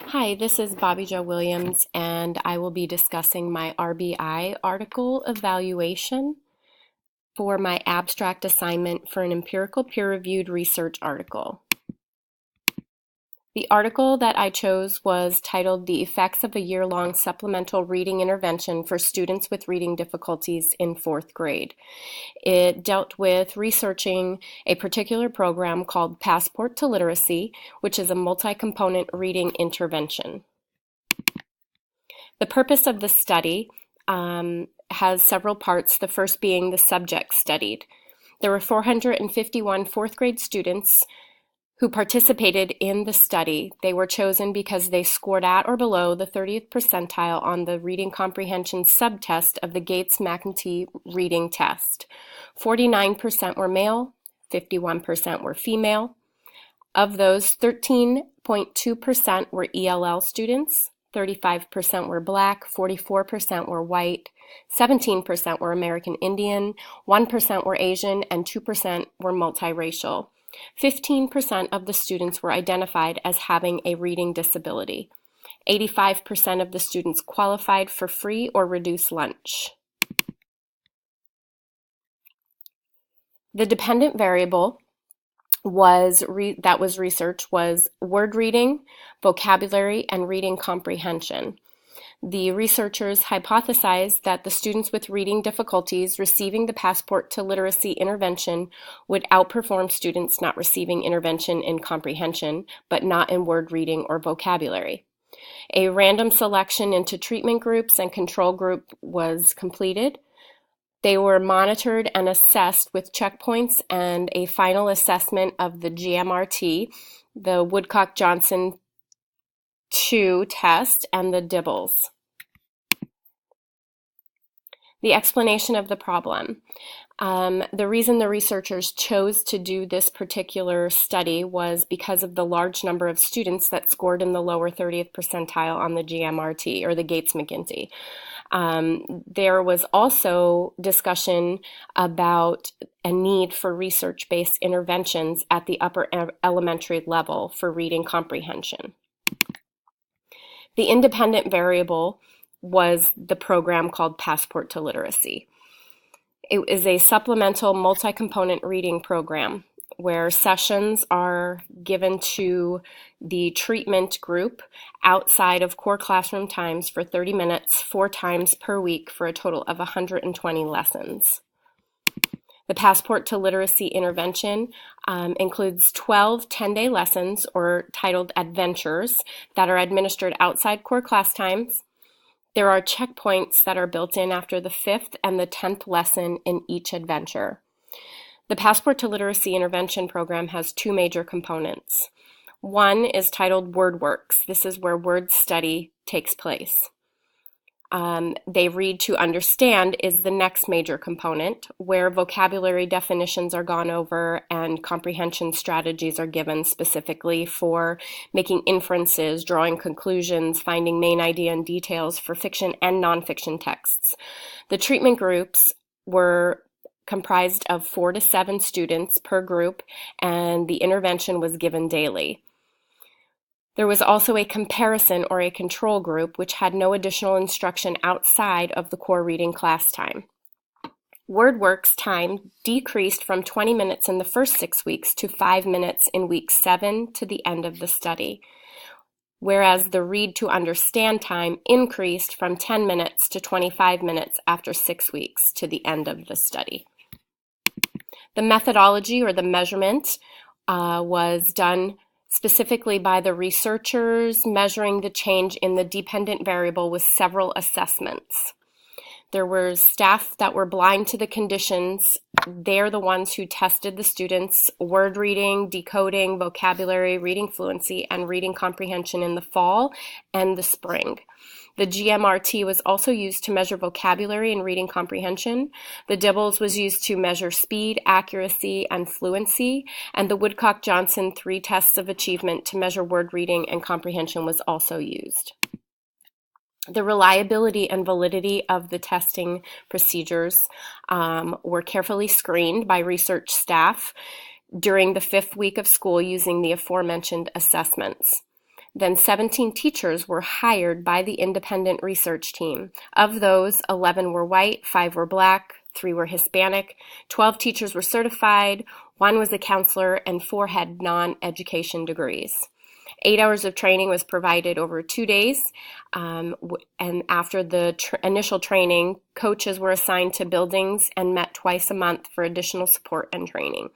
Hi, this is Bobby Jo Williams, and I will be discussing my RBI article evaluation for my abstract assignment for an empirical peer-reviewed research article. The article that I chose was titled "The Effects of a Year-Long Supplemental Reading Intervention for Students with Reading Difficulties in Fourth Grade." It dealt with researching a particular program called Passport to Literacy, which is a multi-component reading intervention. The purpose of the study has several parts, the first being the subject studied. There were 451 fourth grade students who participated in the study. They were chosen because they scored at or below the 30th percentile on the reading comprehension subtest of the Gates-McEntee reading test. 49% were male, 51% were female. Of those, 13.2% were ELL students, 35% were Black, 44% were white, 17% were American Indian, 1% were Asian, and 2% were multiracial. 15% of the students were identified as having a reading disability. 85% of the students qualified for free or reduced lunch. The dependent variable that was researched was word reading, vocabulary, and reading comprehension. The researchers hypothesized that the students with reading difficulties receiving the Passport to Literacy intervention would outperform students not receiving intervention in comprehension, but not in word reading or vocabulary. A random selection into treatment groups and control group was completed. They were monitored and assessed with checkpoints and a final assessment of the GMRT, the Woodcock-Johnson 2 test, and the DIBELS. The explanation of the problem. The reason the researchers chose to do this particular study was because of the large number of students that scored in the lower 30th percentile on the GMRT, or the Gates-McEntee. There was also discussion about a need for research-based interventions at the upper elementary level for reading comprehension. The independent variable was the program called Passport to Literacy. It is a supplemental multi-component reading program where sessions are given to the treatment group outside of core classroom times for 30 minutes, 4 times per week for a total of 120 lessons. The Passport to Literacy intervention includes 12 10-day lessons, or titled adventures, that are administered outside core class times. There are checkpoints that are built in after the 5th and the 10th lesson in each adventure. The Passport to Literacy intervention program has 2 major components. One is titled WordWorks. This is where word study takes place. They Read to Understand is the next major component, where vocabulary definitions are gone over and comprehension strategies are given specifically for making inferences, drawing conclusions, finding main idea and details for fiction and nonfiction texts. The treatment groups were comprised of 4 to 7 students per group, and the intervention was given daily. There was also a comparison or a control group, which had no additional instruction outside of the core reading class time. WordWorks time decreased from 20 minutes in the first 6 weeks to 5 minutes in week 7 to the end of the study, whereas the Read to Understand time increased from 10 minutes to 25 minutes after 6 weeks to the end of the study. The methodology, or the measurement, was done specifically by the researchers, measuring the change in the dependent variable with several assessments. There were staff that were blind to the conditions. They're the ones who tested the students' word reading, decoding, vocabulary, reading fluency, and reading comprehension in the fall and the spring. The GMRT was also used to measure vocabulary and reading comprehension. The DIBELS was used to measure speed, accuracy, and fluency, and the Woodcock-Johnson 3 tests of achievement to measure word reading and comprehension was also used. The reliability and validity of the testing procedures were carefully screened by research staff during the 5th week of school using the aforementioned assessments. Then 17 teachers were hired by the independent research team. Of those, 11 were white, 5 were black, 3 were Hispanic, 12 teachers were certified, 1 was a counselor, and 4 had non-education degrees. 8 hours of training was provided over 2 days, and after the initial training, coaches were assigned to buildings and met twice a month for additional support and training.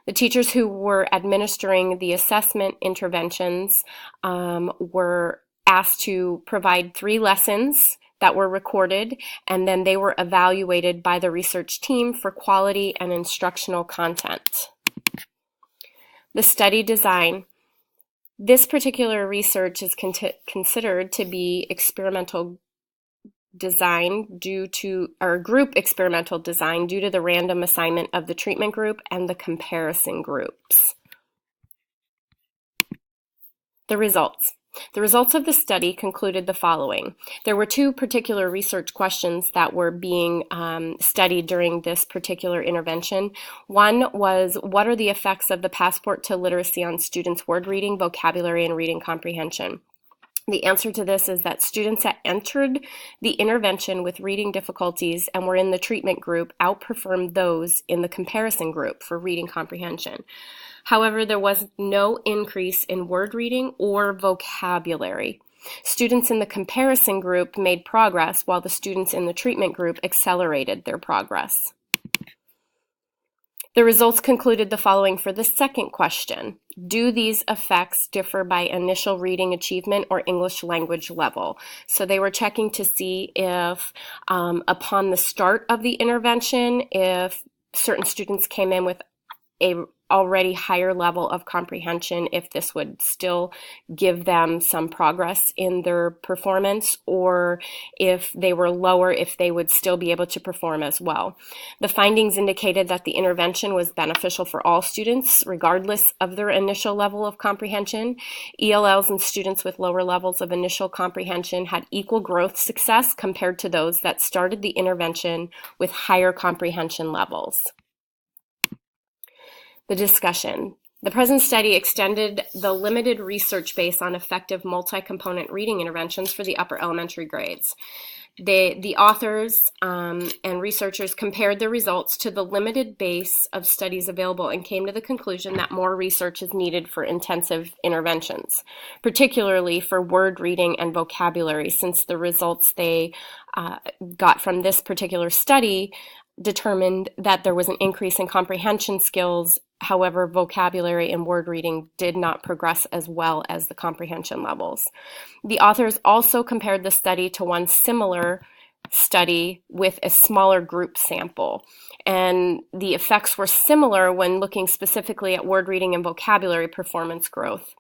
The teachers who were administering the assessment interventions were asked to provide 3 lessons that were recorded, and then they were evaluated by the research team for quality and instructional content. The study design. This particular research is considered to be experimental design group experimental design due to the random assignment of the treatment group and the comparison groups. The results. The results of the study concluded the following. There were 2 particular research questions that were being studied during this particular intervention. One was, what are the effects of the Passport to Literacy on students' word reading, vocabulary, and reading comprehension? The answer to this is that students that entered the intervention with reading difficulties and were in the treatment group outperformed those in the comparison group for reading comprehension. However, there was no increase in word reading or vocabulary. Students in the comparison group made progress, while the students in the treatment group accelerated their progress. The results concluded the following for the second question. Do these effects differ by initial reading achievement or English language level? So they were checking to see if upon the start of the intervention, if certain students came in with a already higher level of comprehension, if this would still give them some progress in their performance, or if they were lower, if they would still be able to perform as well. The findings indicated that the intervention was beneficial for all students, regardless of their initial level of comprehension. ELLs and students with lower levels of initial comprehension had equal growth success compared to those that started the intervention with higher comprehension levels. The discussion. The present study extended the limited research base on effective multi-component reading interventions for the upper elementary grades. The authors and researchers compared the results to the limited base of studies available and came to the conclusion that more research is needed for intensive interventions, particularly for word reading and vocabulary, since the results they got from this particular study determined that there was an increase in comprehension skills. However, vocabulary and word reading did not progress as well as the comprehension levels. The authors also compared the study to one similar study with a smaller group sample, and the effects were similar when looking specifically at word reading and vocabulary performance growth.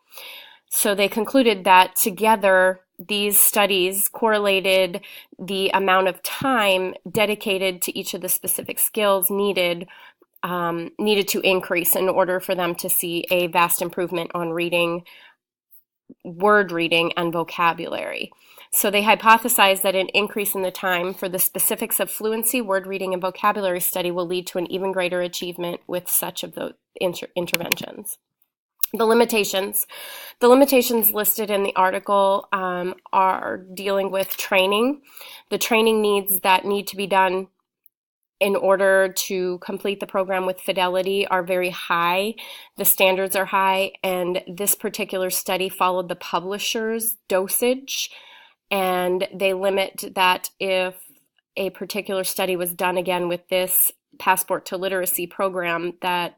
So they concluded that together, these studies correlated the amount of time dedicated to each of the specific skills needed to increase in order for them to see a vast improvement on reading, word reading, and vocabulary. So they hypothesized that an increase in the time for the specifics of fluency, word reading, and vocabulary study will lead to an even greater achievement with such of the interventions. The limitations. The limitations listed in the article are dealing with training. The training needs that need to be done in order to complete the program with fidelity are very high. The standards are high, and this particular study followed the publisher's dosage, and they limit that if a particular study was done again with this Passport to Literacy program, that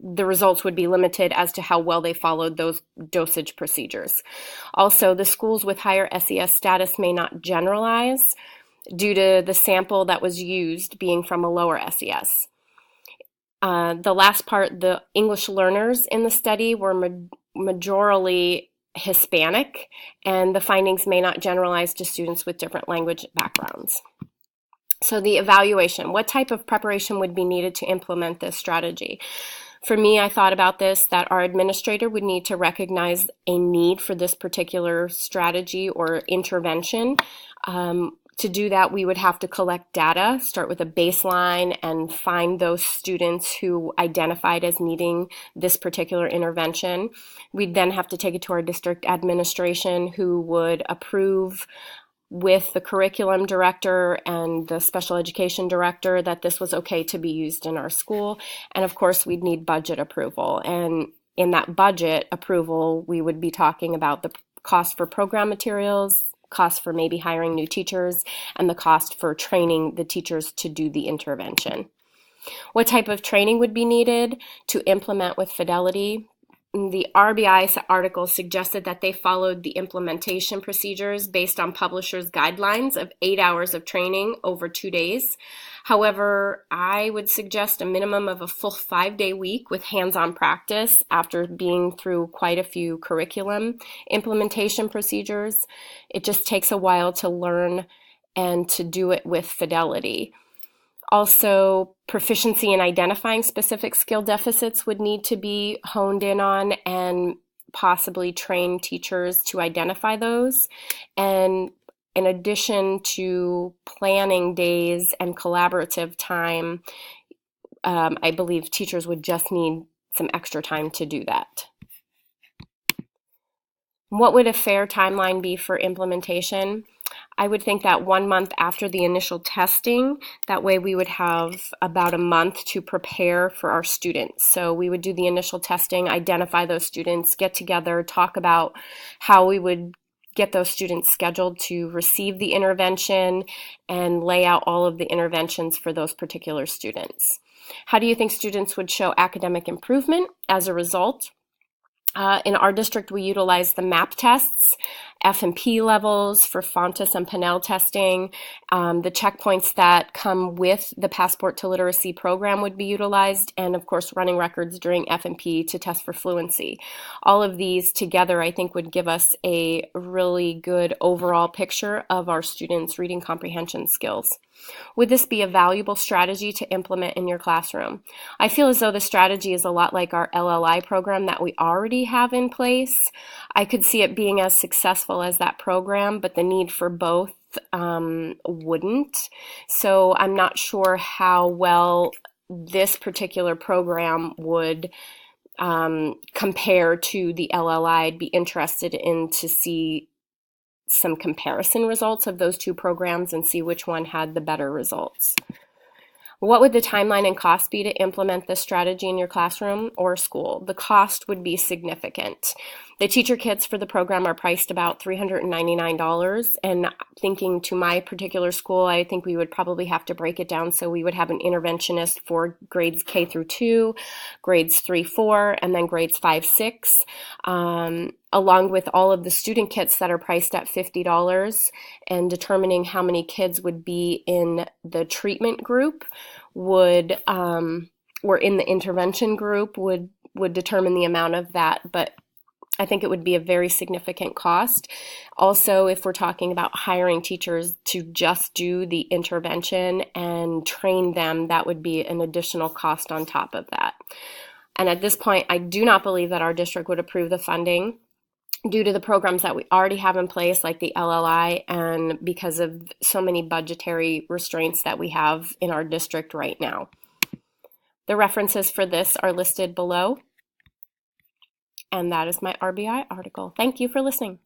the results would be limited as to how well they followed those dosage procedures. Also, the schools with higher SES status may not generalize due to the sample that was used being from a lower SES. The last part, the English learners in the study were majorly Hispanic, and the findings may not generalize to students with different language backgrounds. So the evaluation, what type of preparation would be needed to implement this strategy? For me, I thought about this, that our administrator would need to recognize a need for this particular strategy or intervention. To do that, we would have to collect data, start with a baseline, and find those students who identified as needing this particular intervention. We'd then have to take it to our district administration, who would approve with the curriculum director and the special education director that this was okay to be used in our school. And of course, we'd need budget approval. And in that budget approval, we would be talking about the cost for program materials, cost for maybe hiring new teachers, and the cost for training the teachers to do the intervention. What type of training would be needed to implement with fidelity? The RBI article suggested that they followed the implementation procedures based on publishers' guidelines of 8 hours of training over 2 days. However, I would suggest a minimum of a full 5-day week with hands-on practice after being through quite a few curriculum implementation procedures. It just takes a while to learn and to do it with fidelity. Also, proficiency in identifying specific skill deficits would need to be honed in on, and possibly train teachers to identify those. And in addition to planning days and collaborative time, I believe teachers would just need some extra time to do that. What would a fair timeline be for implementation? I would think that 1 month after the initial testing, that way we would have about a month to prepare for our students. So we would do the initial testing, identify those students, get together, talk about how we would get those students scheduled to receive the intervention, and lay out all of the interventions for those particular students. How do you think students would show academic improvement as a result? In our district, we utilize the MAP tests, F&P levels for Fontes and Pinnell testing. The checkpoints that come with the Passport to Literacy program would be utilized, and of course, running records during F&P to test for fluency. All of these together, I think, would give us a really good overall picture of our students' reading comprehension skills. Would this be a valuable strategy to implement in your classroom? I feel as though the strategy is a lot like our LLI program that we already have in place. I could see it being as successful as that program, but the need for both wouldn't. So I'm not sure how well this particular program would compare to the LLI. I'd be interested in to see some comparison results of those two programs and see which one had the better results. What would the timeline and cost be to implement this strategy in your classroom or school? The cost would be significant. The teacher kits for the program are priced about $399, and thinking to my particular school, I think we would probably have to break it down so we would have an interventionist for grades K through 2, grades 3, 4, and then grades 5, 6, along with all of the student kits that are priced at $50, and determining how many kids would be in the treatment group would, or in the intervention group would determine the amount of that, but I think it would be a very significant cost. Also, if we're talking about hiring teachers to just do the intervention and train them, that would be an additional cost on top of that. And at this point, I do not believe that our district would approve the funding due to the programs that we already have in place, like the LLI, and because of so many budgetary restraints that we have in our district right now. The references for this are listed below. And that is my RBI article. Thank you for listening.